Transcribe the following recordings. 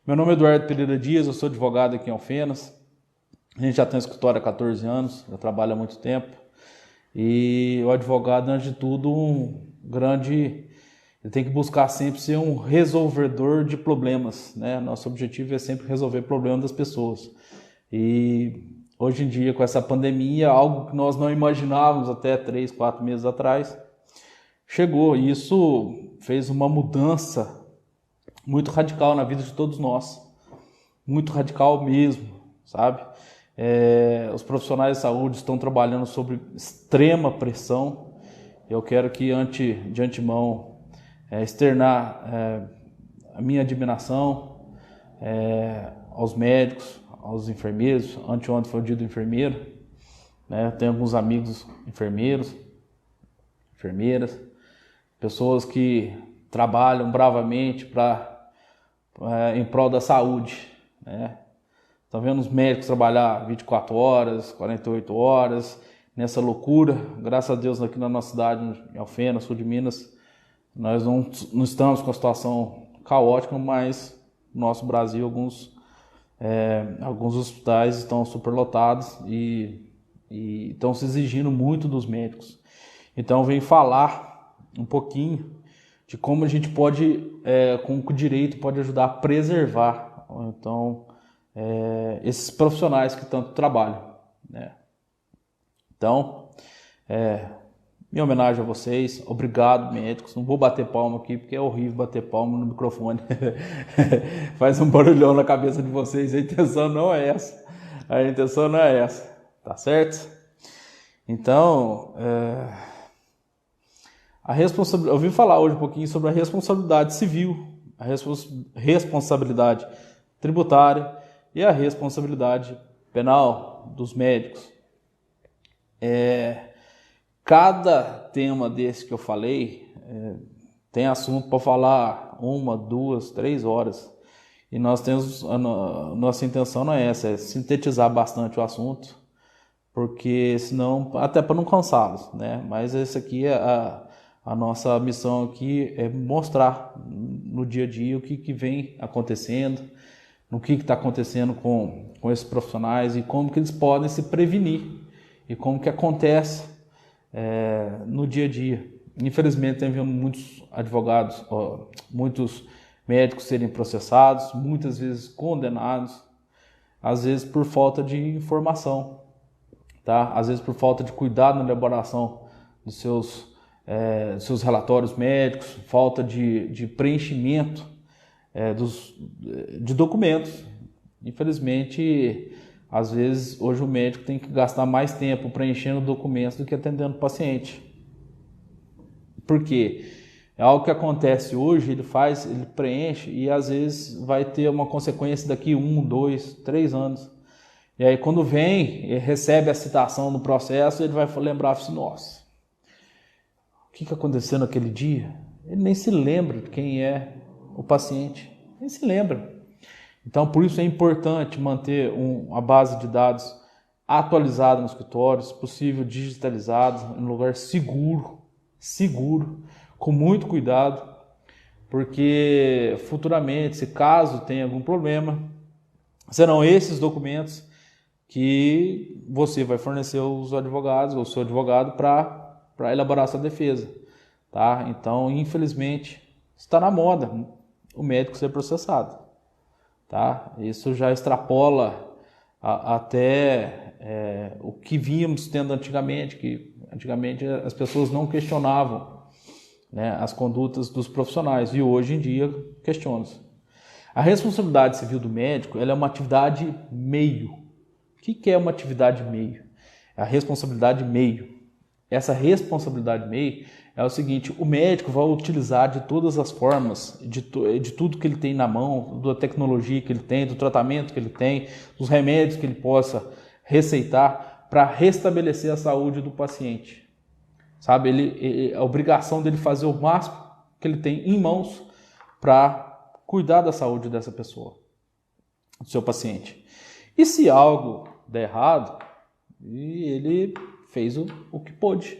Meu nome é Eduardo Pereira Dias, eu sou advogado aqui em Alfenas. A gente já tem um escritório há 14 anos, já trabalha há muito tempo. E o advogado, antes de tudo, ele tem que buscar sempre ser um resolvedor de problemas, né? Nosso objetivo é sempre resolver problemas das pessoas. E hoje em dia, com essa pandemia, algo que nós não imaginávamos até 3, 4 meses atrás, chegou. E isso fez uma mudança muito radical na vida de todos nós. Muito radical mesmo, sabe? Os profissionais de saúde estão trabalhando sob extrema pressão. Eu quero que, de antemão, externar a minha admiração aos médicos, aos enfermeiros. Anteontem foi o dia do enfermeiro, né? Eu tenho alguns amigos enfermeiros, enfermeiras, pessoas que trabalham bravamente em prol da saúde, né? Estão vendo os médicos trabalhar 24 horas, 48 horas, nessa loucura. Graças a Deus, aqui na nossa cidade, em Alfenas, sul de Minas, nós não estamos com uma situação caótica, mas no nosso Brasil, alguns hospitais estão superlotados e estão se exigindo muito dos médicos. Então, eu venho falar um pouquinho de como a gente pode, com o direito, pode ajudar a preservar, então, esses profissionais que tanto trabalham, né? Então, minha homenagem a vocês. Obrigado, médicos. Não vou bater palma aqui, porque é horrível bater palma no microfone. Faz um barulhão na cabeça de vocês. A intenção não é essa. A intenção não é essa. Tá certo? Então, eu vim falar hoje um pouquinho sobre a responsabilidade civil, a responsabilidade tributária e a responsabilidade penal dos médicos. Cada tema desse que eu falei tem assunto para falar 1, 2, 3 horas. E nossa intenção não é essa, é sintetizar bastante o assunto, porque senão, até para não cansá-los, né? Mas esse aqui a nossa missão aqui é mostrar no dia a dia o que vem acontecendo, no que está acontecendo com esses profissionais e como que eles podem se prevenir e como que acontece no dia a dia. Infelizmente, tem havido muitos advogados, muitos médicos serem processados, muitas vezes condenados, às vezes por falta de informação, tá? Às vezes por falta de cuidado na elaboração dos seus relatórios médicos, falta de preenchimento de documentos. Infelizmente, às vezes, hoje o médico tem que gastar mais tempo preenchendo documentos do que atendendo o paciente. Por quê? É algo que acontece hoje, ele preenche e às vezes vai ter uma consequência daqui 1, 2, 3 anos. E aí quando ele recebe a citação no processo, ele vai lembrar assim, nossa, o que aconteceu naquele dia? Ele nem se lembra de quem é o paciente, nem se lembra. Então, por isso é importante manter uma base de dados atualizada no escritório, se possível digitalizada, em um lugar seguro, com muito cuidado, porque futuramente, se caso tenha algum problema, serão esses documentos que você vai fornecer aos advogados, ou seu advogado, para elaborar sua defesa, tá? Então, infelizmente, está na moda o médico ser processado, tá? Isso já extrapola até o que vínhamos tendo antigamente, que antigamente as pessoas não questionavam, né, as condutas dos profissionais, e hoje em dia questionam-se. A responsabilidade civil do médico, ela é uma atividade meio. O que é uma atividade meio? É a responsabilidade meio. Essa responsabilidade meio é o seguinte: o médico vai utilizar de todas as formas, de tudo que ele tem na mão, da tecnologia que ele tem, do tratamento que ele tem, dos remédios que ele possa receitar para restabelecer a saúde do paciente. Sabe, a obrigação dele fazer o máximo que ele tem em mãos para cuidar da saúde dessa pessoa, do seu paciente. E se algo der errado, ele fez o que pôde.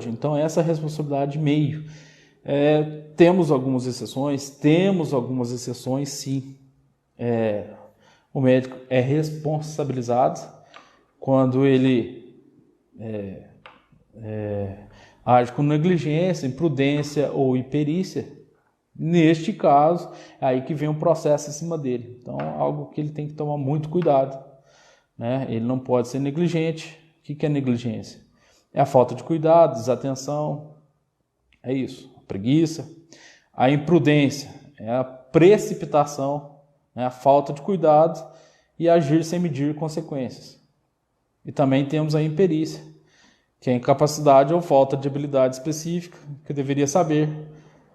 Então essa é a responsabilidade meio. Temos algumas exceções sim. O médico é responsabilizado quando ele age com negligência, imprudência ou imperícia. Neste caso, é aí que vem um processo em cima dele. Então, algo que ele tem que tomar muito cuidado, né? Ele não pode ser negligente. O que é negligência? É a falta de cuidado, desatenção, é isso, a preguiça. A imprudência é a precipitação, né? A falta de cuidado e agir sem medir consequências. E também temos a imperícia, que é a incapacidade ou falta de habilidade específica, que deveria saber,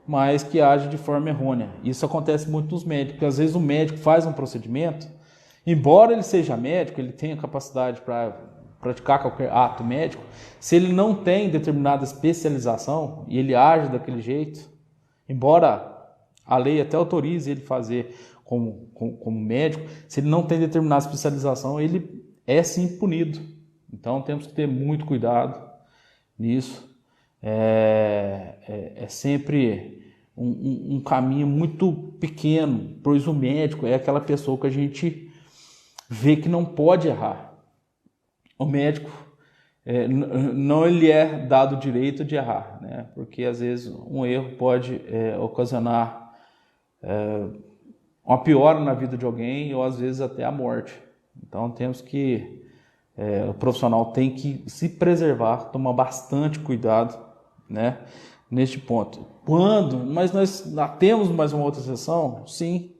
mas que age de forma errônea. Isso acontece muito nos médicos, porque às vezes o médico faz um procedimento, embora ele seja médico, ele tenha capacidade para praticar qualquer ato médico, se ele não tem determinada especialização e ele age daquele jeito, embora a lei até autorize ele fazer como médico, se ele não tem determinada especialização, ele é sim punido. Então temos que ter muito cuidado nisso. É sempre um caminho muito pequeno, pois o médico é aquela pessoa que a gente vê que não pode errar. O médico não lhe é dado o direito de errar, né? Porque às vezes um erro pode ocasionar uma piora na vida de alguém ou às vezes até a morte. Então temos que o profissional tem que se preservar, tomar bastante cuidado, né, neste ponto. Mas nós temos mais uma outra exceção? Sim.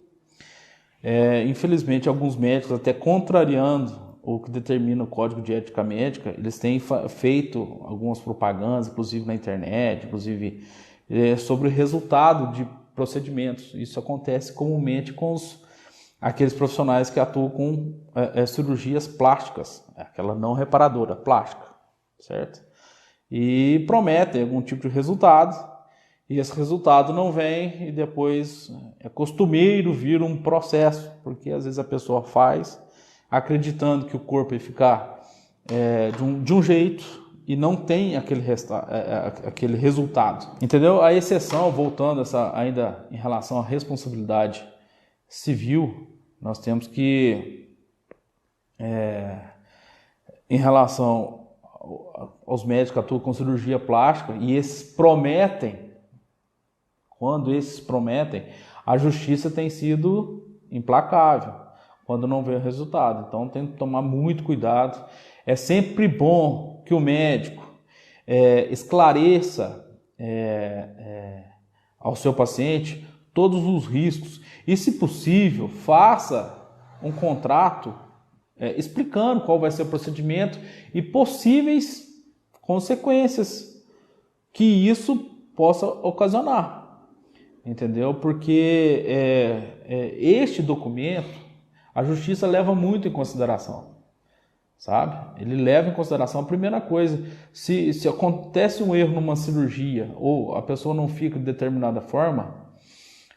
Infelizmente, alguns médicos, até contrariando o que determina o Código de Ética Médica, eles têm feito algumas propagandas, inclusive na internet, inclusive sobre o resultado de procedimentos. Isso acontece comumente com aqueles profissionais que atuam com cirurgias plásticas, aquela não reparadora, plástica, certo? E prometem algum tipo de resultado, e esse resultado não vem, e depois é costumeiro vir um processo, porque às vezes a pessoa faz, acreditando que o corpo ia ficar de um jeito, e não tem aquele resultado. Entendeu? A exceção, voltando ainda em relação à responsabilidade civil, nós temos que, em relação aos médicos que atuam com cirurgia plástica, e quando esses prometem, a justiça tem sido implacável, quando não vê o resultado. Então tem que tomar muito cuidado. É sempre bom que o médico esclareça ao seu paciente todos os riscos e, se possível, faça um contrato explicando qual vai ser o procedimento e possíveis consequências que isso possa ocasionar, entendeu? Porque este documento a justiça leva muito em consideração, sabe? Ele leva em consideração a primeira coisa, se acontece um erro numa cirurgia ou a pessoa não fica de determinada forma,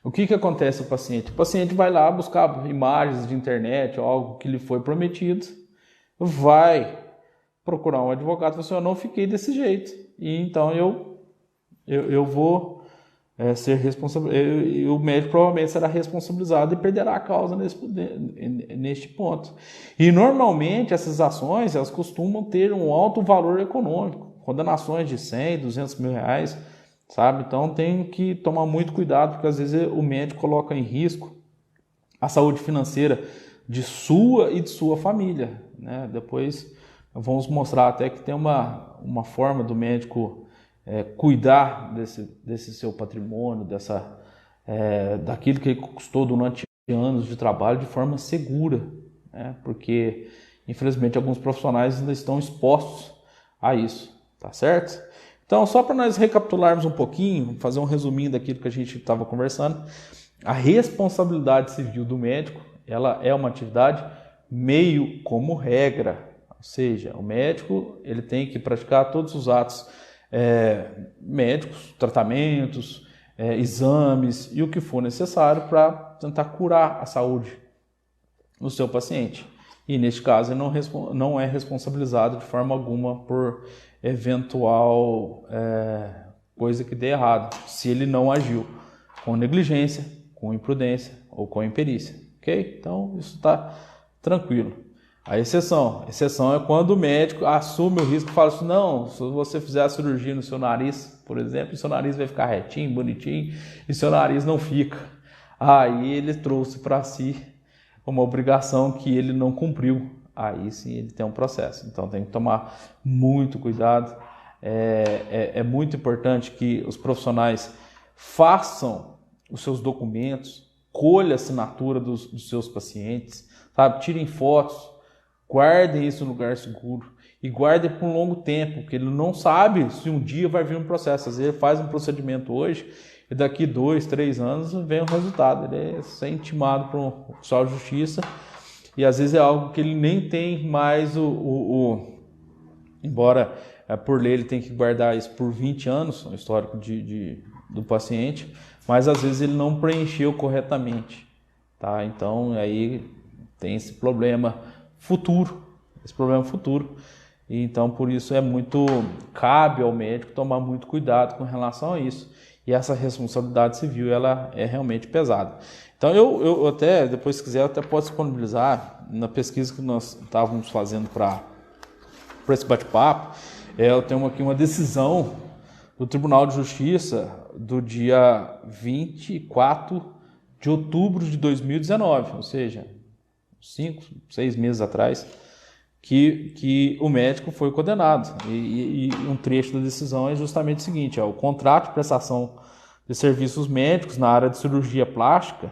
o que acontece ao paciente? O paciente vai lá buscar imagens de internet ou algo que lhe foi prometido, vai procurar um advogado e fala assim, eu não fiquei desse jeito, e então eu vou ser responsável, o médico provavelmente será responsabilizado e perderá a causa neste ponto. E normalmente essas ações elas costumam ter um alto valor econômico, condenações de 100, 200 mil reais, sabe? Então tem que tomar muito cuidado, porque às vezes o médico coloca em risco a saúde financeira de sua e de sua família, né? Depois vamos mostrar até que tem uma forma do médico cuidar desse seu patrimônio, daquilo que ele conquistou durante anos de trabalho de forma segura, né? Porque infelizmente alguns profissionais ainda estão expostos a isso, tá certo? Então, só para nós recapitularmos um pouquinho, fazer um resuminho daquilo que a gente estava conversando, a responsabilidade civil do médico, ela é uma atividade meio como regra, ou seja, o médico ele tem que praticar todos os atos médicos, tratamentos, exames e o que for necessário para tentar curar a saúde do seu paciente. E neste caso ele não é responsabilizado de forma alguma por eventual coisa que dê errado, se ele não agiu com negligência, com imprudência ou com imperícia, ok? Então, isso está tranquilo. A exceção é quando o médico assume o risco e fala assim, não, se você fizer a cirurgia no seu nariz, por exemplo, seu nariz vai ficar retinho, bonitinho, e seu nariz não fica. Aí ele trouxe para si uma obrigação que ele não cumpriu. Aí sim ele tem um processo. Então tem que tomar muito cuidado. É muito importante que os profissionais façam os seus documentos, colhem a assinatura dos seus pacientes, sabe? Tirem fotos, guardem isso em lugar seguro e guardem por um longo tempo, porque ele não sabe se um dia vai vir um processo. Às vezes ele faz um procedimento hoje e daqui 2, 3 anos vem o resultado. Ele é intimado para o oficial de justiça e às vezes é algo que ele nem tem mais embora por lei ele tem que guardar isso por 20 anos, o histórico do paciente, mas às vezes ele não preencheu corretamente, tá? Então aí tem esse problema futuro, e então por isso cabe ao médico tomar muito cuidado com relação a isso, e essa responsabilidade civil ela é realmente pesada. Então eu até, depois se quiser, eu até posso disponibilizar na pesquisa que nós estávamos fazendo para esse bate-papo, eu tenho aqui uma decisão do Tribunal de Justiça do dia 24 de outubro de 2019, ou seja, 5, 6 meses atrás, que o médico foi condenado. E um trecho da decisão é justamente o seguinte, o contrato de prestação de serviços médicos na área de cirurgia plástica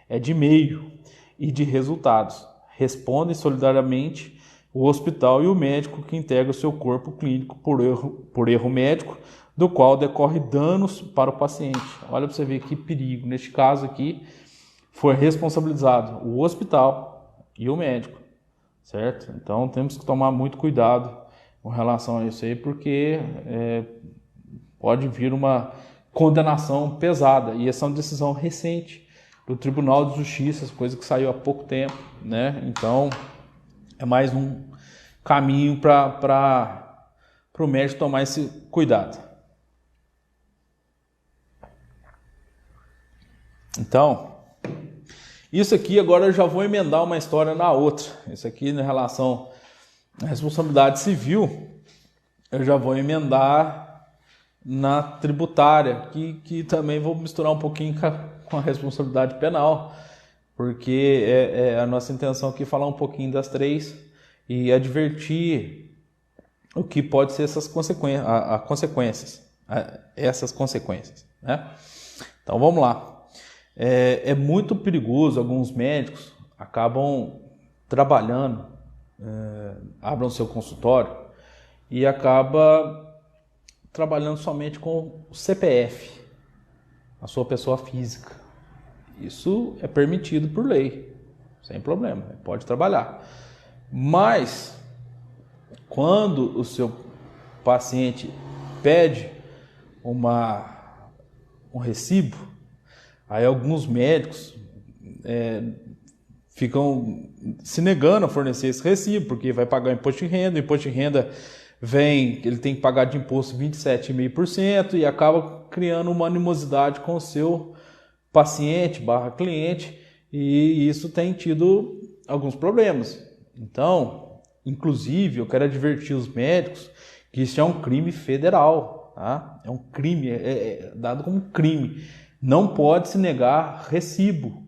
é de meio e de resultados. Respondem solidariamente o hospital e o médico que integra o seu corpo clínico por erro médico, do qual decorre danos para o paciente. Olha para você ver que perigo. Neste caso aqui, foi responsabilizado o hospital e o médico, certo? Então temos que tomar muito cuidado com relação a isso aí, porque pode vir uma condenação pesada. E essa é uma decisão recente do Tribunal de Justiça, coisa que saiu há pouco tempo, né? Então é mais um caminho para o médico tomar esse cuidado. Então, isso aqui agora eu já vou emendar uma história na outra. Isso aqui, em relação à responsabilidade civil, eu já vou emendar na tributária, que também vou misturar um pouquinho com a responsabilidade penal, porque a nossa intenção aqui é falar um pouquinho das três e advertir o que pode ser essas consequências, né? Então vamos lá. É muito perigoso, alguns médicos acabam trabalhando, abrem seu consultório e acaba trabalhando somente com o CPF, a sua pessoa física. Isso é permitido por lei, sem problema, pode trabalhar. Mas, quando o seu paciente pede um recibo, aí alguns médicos ficam se negando a fornecer esse recibo, porque vai pagar imposto de renda, o imposto de renda ele tem que pagar de imposto 27,5% e acaba criando uma animosidade com o seu paciente / cliente, e isso tem tido alguns problemas. Então, inclusive, eu quero advertir os médicos que isso é um crime federal, tá? É um crime, é dado como crime. Não pode se negar recibo,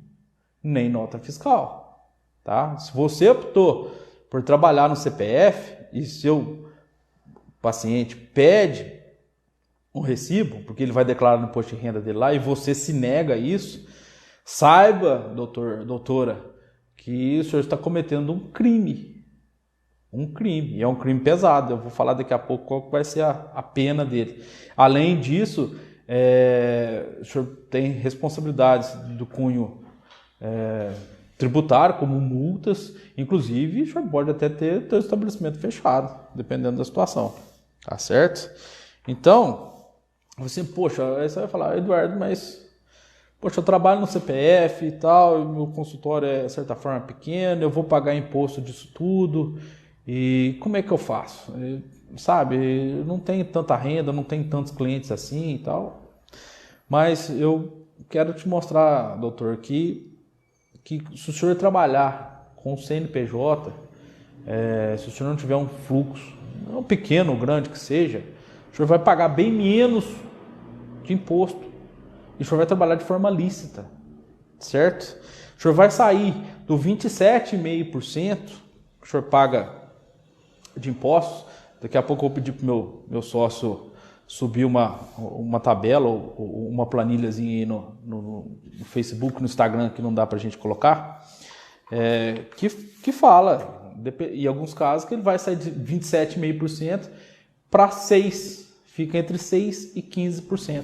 nem nota fiscal, tá? Se você optou por trabalhar no CPF e seu paciente pede um recibo, porque ele vai declarar no imposto de renda dele lá, e você se nega isso, saiba, doutora, que o senhor está cometendo um crime, e é um crime pesado. Eu vou falar daqui a pouco qual vai ser a pena dele. Além disso, o senhor tem responsabilidades do cunho tributário, como multas, inclusive o senhor pode até ter seu estabelecimento fechado, dependendo da situação, tá certo? Então, você, poxa, aí você vai falar, Eduardo, mas poxa, eu trabalho no CPF e tal, meu consultório é, de certa forma, pequeno, eu vou pagar imposto disso tudo, e como é que eu faço? sabe, não tem tanta renda, não tem tantos clientes assim e tal. Mas eu quero te mostrar, doutor, que se o senhor trabalhar com o CNPJ, se o senhor não tiver um fluxo, não pequeno ou grande que seja, o senhor vai pagar bem menos de imposto. E o senhor vai trabalhar de forma lícita, certo? O senhor vai sair do 27,5% que o senhor paga de impostos. Daqui a pouco eu vou pedir para o meu sócio subir uma tabela ou uma planilhazinha aí no Facebook, no Instagram, que não dá para a gente colocar, que fala, em alguns casos, que ele vai sair de 27,5% para 6%, fica entre 6% e 15%.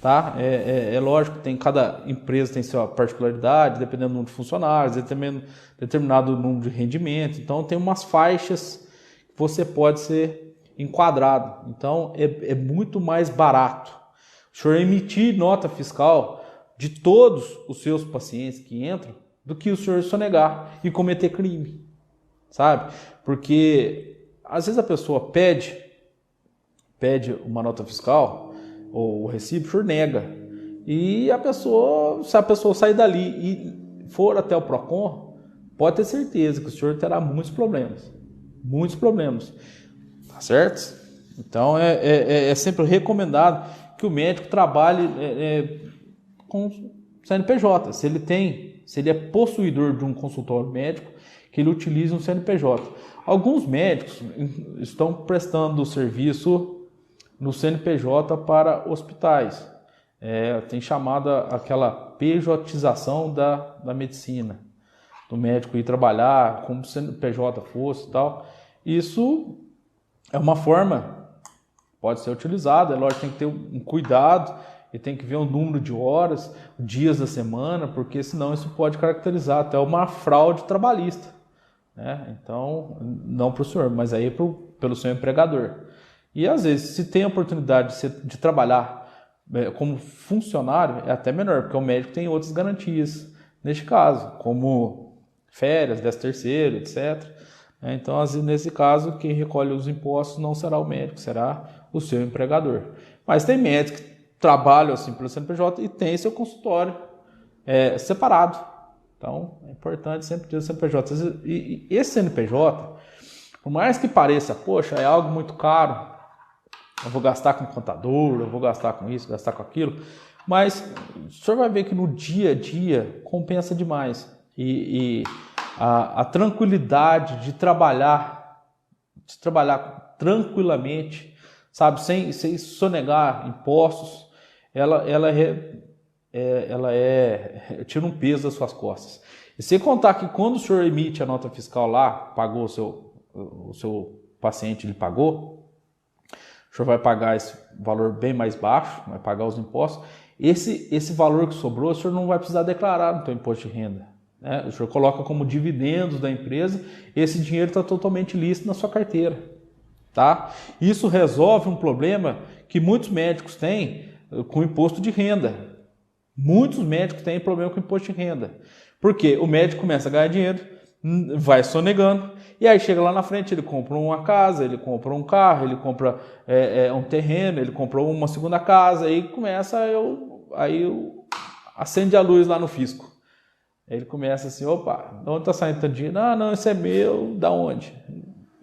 Tá? É lógico que cada empresa tem sua particularidade, dependendo do número de funcionários, determinado número de rendimento. Então, tem umas faixas que você pode ser enquadrado. Então, é muito mais barato o senhor emitir nota fiscal de todos os seus pacientes que entram do que o senhor sonegar e cometer crime, sabe? Porque, às vezes, a pessoa pede uma nota fiscal ou o recibo, o senhor nega. E se a pessoa sair dali e for até o PROCON, pode ter certeza que o senhor terá muitos problemas. Muitos problemas. Tá certo? Então, é sempre recomendado que o médico trabalhe com CNPJ. Se ele é possuidor de um consultório médico, que ele utilize um CNPJ. Alguns médicos estão prestando serviço no CNPJ para hospitais. Tem chamada aquela pejotização da medicina, do médico ir trabalhar como se o CNPJ fosse e tal. Isso é uma forma, pode ser utilizada, é lógico, tem que ter um cuidado e tem que ver o número de horas, dias da semana, porque senão isso pode caracterizar até uma fraude trabalhista, né? Então, não para o senhor, mas aí pelo seu empregador. E às vezes, se tem a oportunidade de trabalhar como funcionário, é até menor, porque o médico tem outras garantias neste caso, como férias, 13º, etc. Então, nesse caso, quem recolhe os impostos não será o médico, será o seu empregador. Mas tem médicos que trabalham assim pelo CNPJ e tem seu consultório separado. Então, é importante sempre ter o CNPJ. E esse CNPJ, por mais que pareça, poxa, é algo muito caro, eu vou gastar com contador, eu vou gastar com isso, gastar com aquilo, mas o senhor vai ver que no dia a dia compensa demais. E a tranquilidade de trabalhar tranquilamente, sabe, sem sonegar impostos, ela tira um peso das suas costas. E sem contar que quando o senhor emite a nota fiscal lá, pagou o seu paciente, ele pagou, o senhor vai pagar esse valor bem mais baixo, vai pagar os impostos. Esse valor que sobrou, o senhor não vai precisar declarar no seu imposto de renda, né? O senhor coloca como dividendos da empresa, esse dinheiro está totalmente lícito na sua carteira. Tá? Isso resolve um problema que muitos médicos têm com imposto de renda. Muitos médicos têm problema com imposto de renda. Porque o médico começa a ganhar dinheiro, vai sonegando, e aí chega lá na frente, ele compra uma casa, ele compra um carro, ele compra um terreno, ele comprou uma segunda casa, aí começa, acende a luz lá no fisco. Aí ele começa assim, opa, de onde está saindo tanto dinheiro? Não, isso é meu, da onde?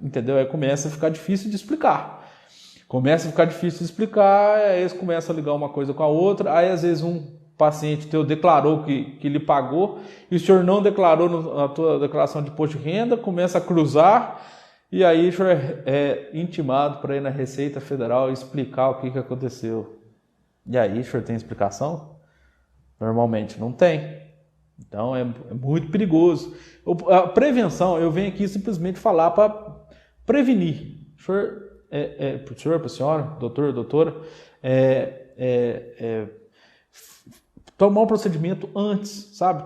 Entendeu? Aí começa a ficar difícil de explicar. Aí eles começam a ligar uma coisa com a outra, aí às vezes um paciente teu declarou que lhe pagou e o senhor não declarou na tua declaração de imposto de renda, começa a cruzar e aí o senhor é intimado para ir na Receita Federal e explicar o que aconteceu. E aí o senhor tem explicação? Normalmente não tem. Então é muito perigoso. A prevenção, eu venho aqui simplesmente falar para prevenir. O senhor, para o senhor, para a senhora, doutor, doutora, tomar um procedimento antes, sabe?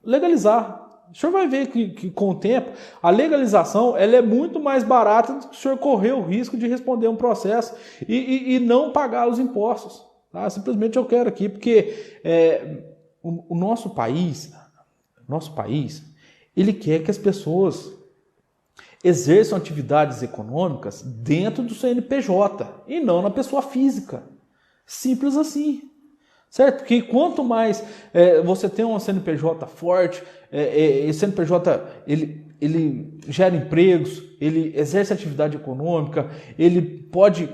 Legalizar. O senhor vai ver que com o tempo, a legalização ela é muito mais barata do que o senhor correr o risco de responder um processo e não pagar os impostos. Tá? Simplesmente eu quero aqui, porque o nosso país, ele quer que as pessoas exerçam atividades econômicas dentro do CNPJ e não na pessoa física. Simples assim. Certo? Porque quanto mais você tem um CNPJ forte, esse CNPJ ele gera empregos, ele exerce atividade econômica, ele pode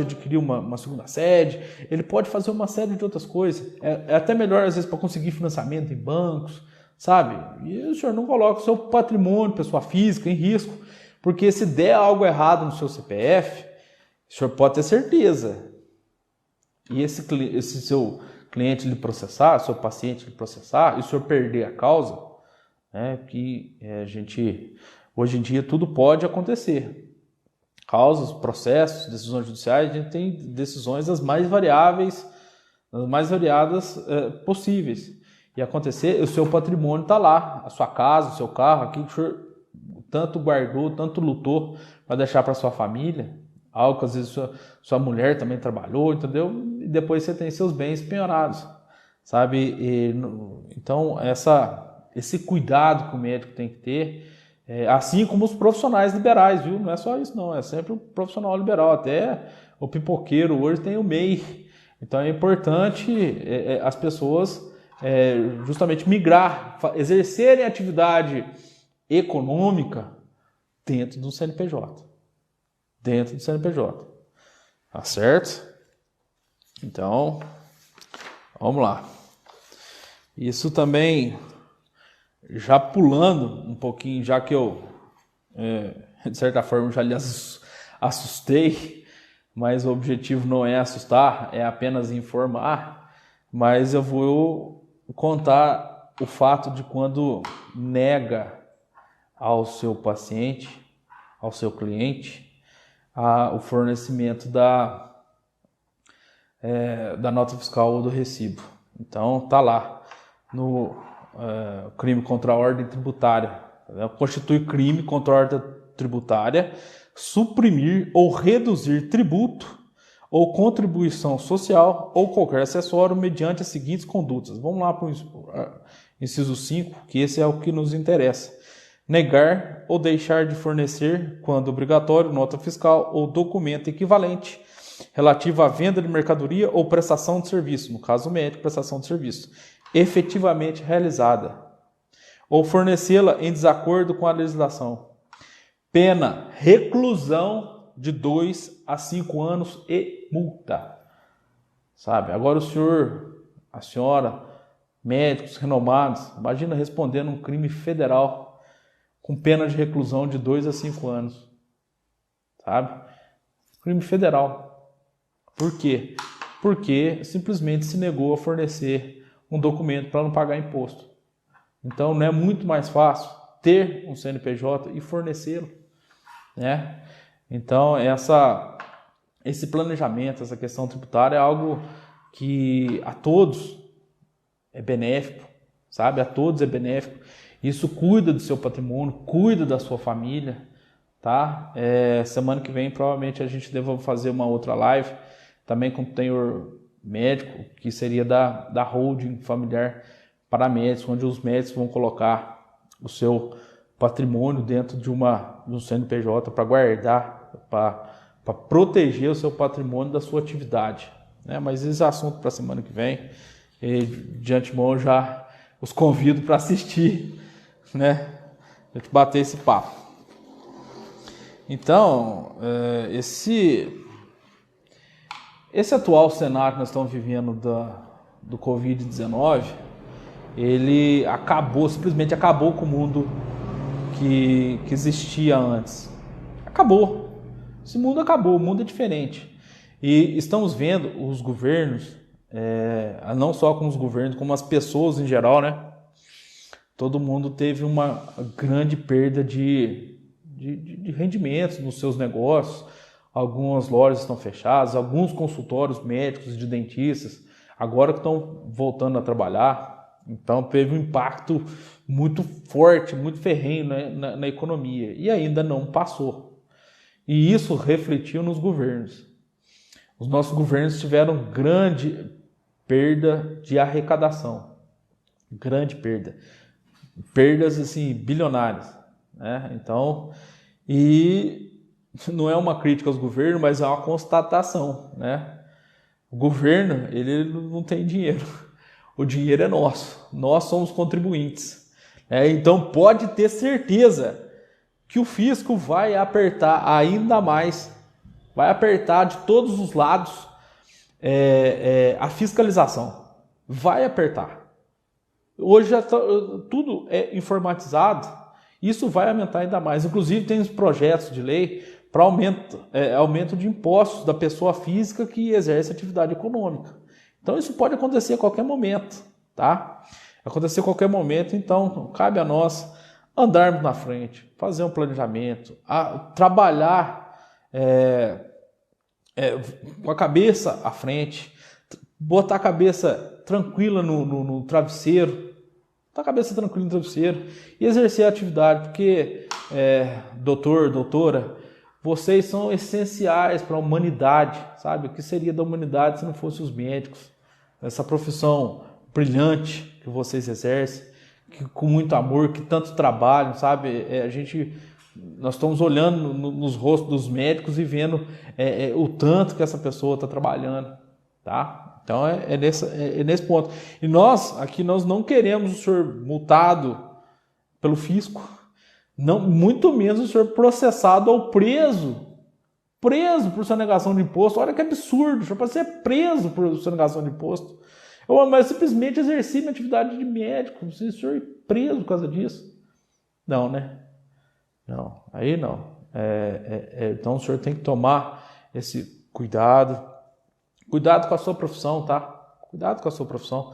adquirir uma segunda sede, ele pode fazer uma série de outras coisas. É até melhor, às vezes, para conseguir financiamento em bancos, sabe? E o senhor não coloca o seu patrimônio, pessoa física, em risco, porque se der algo errado no seu CPF, o senhor pode ter certeza. E esse seu cliente lhe processar, seu paciente lhe processar, e o senhor perder a causa, que a gente, hoje em dia, tudo pode acontecer. Causas, processos, decisões judiciais, a gente tem decisões as mais variadas possíveis. E acontecer, o seu patrimônio está lá, a sua casa, o seu carro, aquilo que o senhor tanto guardou, tanto lutou para deixar para sua família, algo que às vezes sua mulher também trabalhou, entendeu? E depois você tem seus bens penhorados, sabe? Então, esse cuidado que o médico tem que ter, assim como os profissionais liberais, viu? Não é só isso, não. É sempre um profissional liberal. Até o pipoqueiro hoje tem o MEI. Então, é importante as pessoas justamente migrar, exercerem atividade econômica dentro do CNPJ. Dentro do CNPJ. Tá certo? Então, vamos lá. Isso também, já pulando um pouquinho, já que eu, de certa forma, já lhe assustei, mas o objetivo não é assustar, é apenas informar, mas eu vou contar o fato de quando nega ao seu paciente, ao seu cliente, o fornecimento da nota fiscal ou do recibo. Então, tá lá no crime contra a ordem tributária. Constitui crime contra a ordem tributária suprimir ou reduzir tributo ou contribuição social ou qualquer acessório mediante as seguintes condutas. Vamos lá para o inciso 5, que esse é o que nos interessa. Negar ou deixar de fornecer, quando obrigatório, nota fiscal ou documento equivalente relativo à venda de mercadoria ou prestação de serviço, no caso médico, prestação de serviço, efetivamente realizada, ou fornecê-la em desacordo com a legislação. Pena, reclusão de 2 a 5 anos e multa. Sabe? Agora o senhor, a senhora, médicos renomados, imagina respondendo um crime federal com pena de reclusão de 2 a 5 anos. Sabe? Crime federal. Por quê? Porque simplesmente se negou a fornecer um documento para não pagar imposto. Então, não é muito mais fácil ter um CNPJ e fornecê-lo, né? Então, esse planejamento, essa questão tributária é algo que a todos é benéfico, sabe? A todos é benéfico. Isso cuida do seu patrimônio, cuida da sua família, tá? Semana que vem, provavelmente, a gente deva fazer uma outra live, também com o tenor médico, que seria da holding familiar para médicos, onde os médicos vão colocar o seu patrimônio dentro de um CNPJ para guardar, para proteger o seu patrimônio da sua atividade, né? Mas esse é assunto para a semana que vem. E, de antemão, eu já os convido para assistir, né? A gente bater esse papo. Então, esse atual cenário que nós estamos vivendo do Covid-19, ele simplesmente acabou com o mundo que existia antes. Acabou. Esse mundo acabou, o mundo é diferente. E estamos vendo os governos, não só como os governos, como as pessoas em geral, né? Todo mundo teve uma grande perda de rendimentos nos seus negócios. Algumas lojas estão fechadas, alguns consultórios médicos de dentistas agora que estão voltando a trabalhar. Então teve um impacto muito forte, muito ferrenho na economia e ainda não passou. E isso refletiu nos governos. Os nossos governos tiveram grande perda de arrecadação. Grande perda. Perdas assim, bilionárias. né? Então, e não é uma crítica aos governos, mas é uma constatação, né? O governo, ele não tem dinheiro. O dinheiro é nosso. Nós somos contribuintes. Então, pode ter certeza que o fisco vai apertar ainda mais, vai apertar de todos os lados a fiscalização. Vai apertar. Hoje já tudo é informatizado, isso vai aumentar ainda mais. Inclusive, tem os projetos de lei para aumento de impostos da pessoa física que exerce atividade econômica. Então, isso pode acontecer a qualquer momento, tá? Acontecer a qualquer momento, então, cabe a nós andarmos na frente, fazer um planejamento, trabalhar com a cabeça à frente, botar a cabeça tranquila no travesseiro, botar a cabeça tranquila no travesseiro e exercer a atividade, porque, doutor, doutora, vocês são essenciais para a humanidade, sabe? O que seria da humanidade se não fossem os médicos? Essa profissão brilhante que vocês exercem, que, com muito amor, que tanto trabalham, sabe? Nós estamos olhando nos rostos dos médicos e vendo o tanto que essa pessoa está trabalhando, tá? Então é nesse ponto. E nós não queremos o senhor multado pelo fisco, não, muito menos o senhor processado ou preso por sonegação de imposto. Olha que absurdo, o senhor pode ser preso por sonegação de imposto. Mas simplesmente exerci minha atividade de médico, não sei se o senhor é preso por causa disso. Não, né? Não, aí não. Então o senhor tem que tomar esse cuidado. Cuidado com a sua profissão, tá? Cuidado com a sua profissão.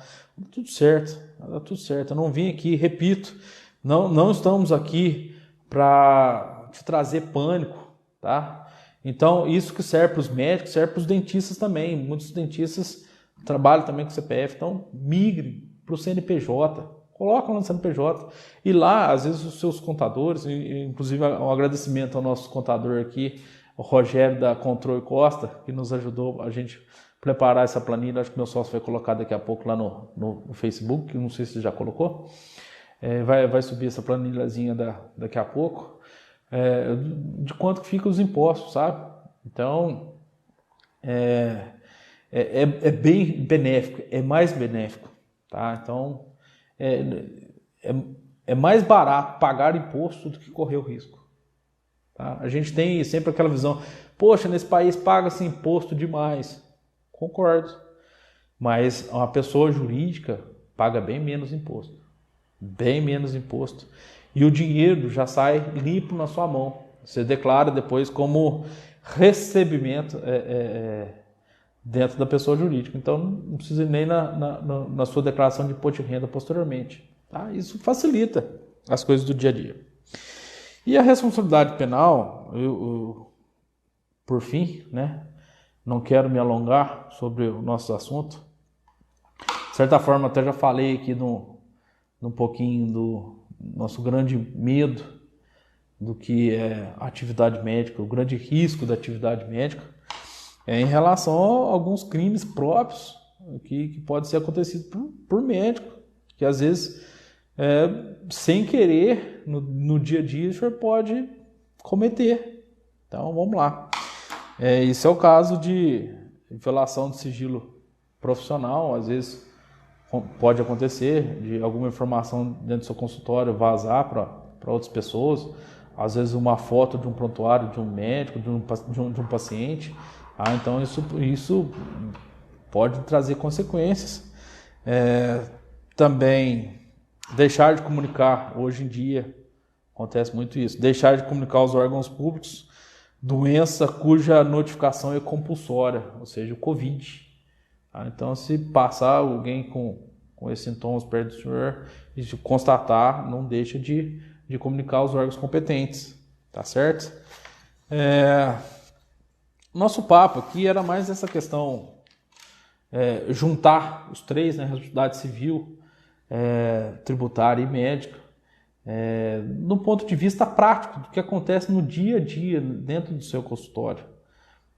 Tudo certo, tá tudo certo. Eu não vim aqui, repito, não estamos aqui para te trazer pânico, tá? Então, isso que serve para os médicos, serve para os dentistas também. Muitos dentistas trabalham também com CPF, então migre para o CNPJ, coloca no CNPJ. E lá, às vezes, os seus contadores, inclusive um agradecimento ao nosso contador aqui, o Rogério da Controle Costa, que nos ajudou a gente preparar essa planilha. Acho que meu sócio vai colocar daqui a pouco lá no Facebook, não sei se já colocou. Vai subir essa planilhazinha daqui a pouco, de quanto que fica os impostos, sabe? Então, é bem benéfico, é mais benéfico, tá? Então, é mais barato pagar imposto do que correr o risco, tá? A gente tem sempre aquela visão, poxa, nesse país paga-se imposto demais. Concordo, mas uma pessoa jurídica paga bem menos imposto. Bem menos imposto. E o dinheiro já sai limpo na sua mão. Você declara depois como recebimento dentro da pessoa jurídica. Então não precisa ir nem na sua declaração de imposto de renda posteriormente. Tá? Isso facilita as coisas do dia a dia. E a responsabilidade penal, por fim, né? Não quero me alongar sobre o nosso assunto. De certa forma, até já falei aqui um pouquinho do nosso grande medo do que é a atividade médica, o grande risco da atividade médica, em relação a alguns crimes próprios que pode ser acontecido por médico, que às vezes, sem querer, no dia a dia, o senhor pode cometer. Então, vamos lá. Isso é o caso de violação de sigilo profissional. Às vezes pode acontecer de alguma informação dentro do seu consultório vazar para outras pessoas, às vezes uma foto de um prontuário de um médico, de um paciente. Então isso pode trazer consequências. Também deixar de comunicar, hoje em dia acontece muito isso, deixar de comunicar aos órgãos públicos doença cuja notificação é compulsória, ou seja, o Covid. Então, se passar alguém com esses sintomas perto do senhor e de constatar, não deixa de comunicar aos órgãos competentes, tá certo? Nosso papo aqui era mais essa questão, juntar os três, né, responsabilidade civil, tributária e médica, no ponto de vista prático do que acontece no dia a dia dentro do seu consultório,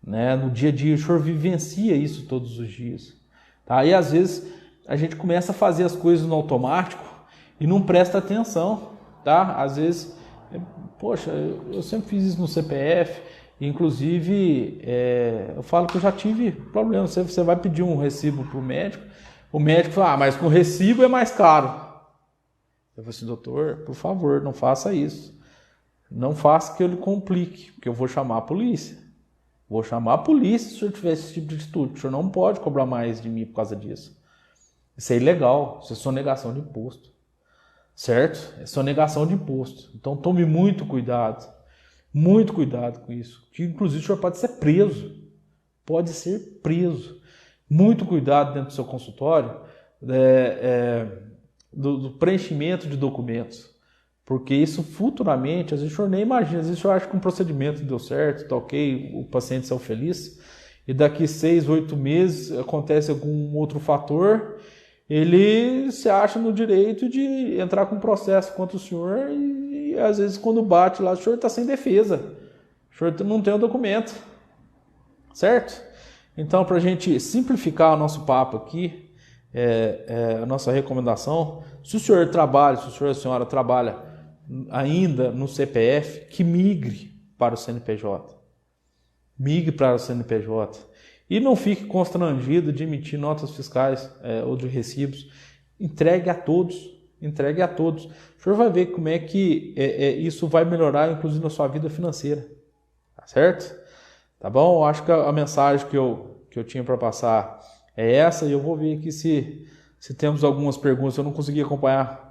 né? No dia a dia o senhor vivencia isso todos os dias, tá? E às vezes a gente começa a fazer as coisas no automático e não presta atenção, tá? Às vezes Poxa, eu sempre fiz isso no CPF, inclusive eu falo que eu já tive problema. Você vai pedir um recibo para o médico fala, mas com recibo é mais caro. Eu falei assim, doutor, por favor, não faça isso. Não faça que eu lhe complique, porque eu vou chamar a polícia. Vou chamar a polícia se o senhor tiver esse tipo de atitude. O senhor não pode cobrar mais de mim por causa disso. Isso é ilegal, isso é sonegação de imposto. Certo? É sonegação de imposto. Então tome muito cuidado com isso. Que inclusive o senhor pode ser preso. Pode ser preso. Muito cuidado dentro do seu consultório do preenchimento de documentos. Porque isso futuramente, às vezes o senhor nem imagina, às vezes o senhor acha que um procedimento deu certo, tá ok, o paciente saiu feliz, e daqui 6, 8 meses acontece algum outro fator, ele se acha no direito de entrar com um processo contra o senhor e às vezes quando bate lá, o senhor está sem defesa, o senhor não tem o documento, certo? Então, para a gente simplificar o nosso papo aqui, a nossa recomendação, se o senhor trabalha, se o senhor e a senhora trabalha ainda no CPF, que migre para o CNPJ. Migre para o CNPJ. E não fique constrangido de emitir notas fiscais ou de recibos. Entregue a todos. Entregue a todos. O senhor vai ver como é que isso vai melhorar, inclusive, na sua vida financeira. Tá certo? Tá bom? Eu acho que a mensagem que eu tinha para passar é essa. E eu vou ver aqui se temos algumas perguntas. Eu não consegui acompanhar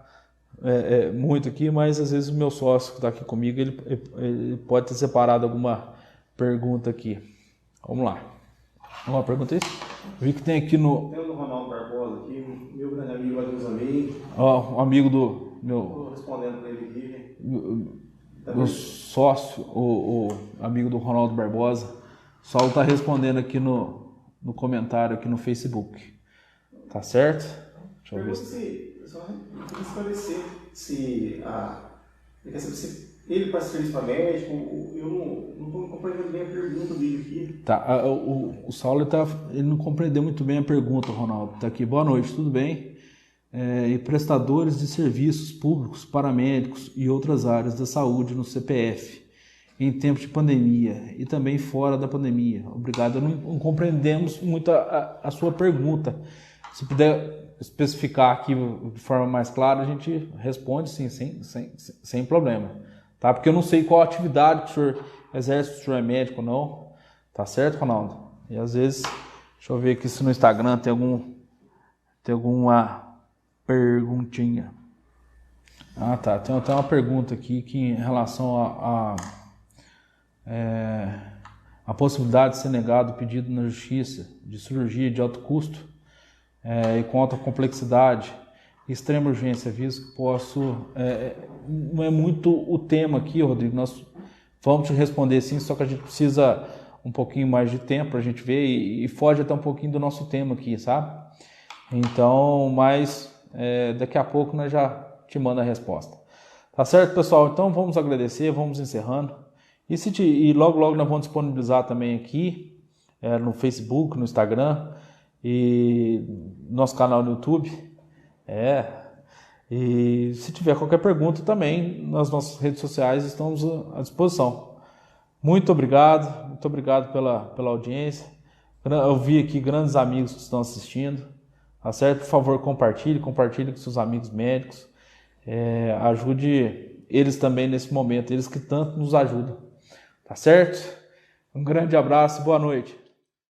muito aqui, mas às vezes o meu sócio que está aqui comigo, ele pode ter separado alguma pergunta aqui. Vamos lá. Uma pergunta aí? Vi que tem aqui no... Tem o do Ronaldo Barbosa aqui, meu grande amigo, Adilson Amei. Um amigo do meu... Estou respondendo para ele aqui. Meu sócio, o amigo do Ronaldo Barbosa. O Saulo está respondendo aqui no comentário aqui no Facebook. Tá certo? Deixa eu ver. Só queria esclarecer se ele quer saber se ele passa serviço para médico. Eu não estou compreendendo bem a pergunta dele aqui. Tá, o Saulo ele não compreendeu muito bem a pergunta, Ronaldo. Tá aqui, boa noite, tudo bem? E prestadores de serviços públicos, paramédicos e outras áreas da saúde no CPF, em tempo de pandemia e também fora da pandemia. Obrigado, não compreendemos muito a sua pergunta. Se puder especificar aqui de forma mais clara, a gente responde sim, sem problema. Tá? Porque eu não sei qual atividade que o senhor exerce, se o senhor é médico ou não. Tá certo, Ronaldo? E às vezes, deixa eu ver aqui se no Instagram tem alguma perguntinha. Ah, tá. Tem até uma pergunta aqui que em relação a possibilidade de ser negado o pedido na justiça de cirurgia de alto custo e com alta complexidade, extrema urgência, visto que não é muito o tema aqui, Rodrigo. Nós vamos te responder sim, só que a gente precisa um pouquinho mais de tempo para a gente ver e foge até um pouquinho do nosso tema aqui, sabe? Então, mas daqui a pouco nós já te manda a resposta. Tá certo, pessoal? Então vamos agradecer, vamos encerrando. E logo nós vamos disponibilizar também aqui no Facebook, no Instagram e nosso canal no YouTube. E se tiver qualquer pergunta também, nas nossas redes sociais estamos à disposição. Muito obrigado pela audiência. Eu vi aqui grandes amigos que estão assistindo. Tá certo? Por favor, compartilhe com seus amigos médicos. Ajude eles também nesse momento, eles que tanto nos ajudam. Tá certo? Um grande abraço e boa noite.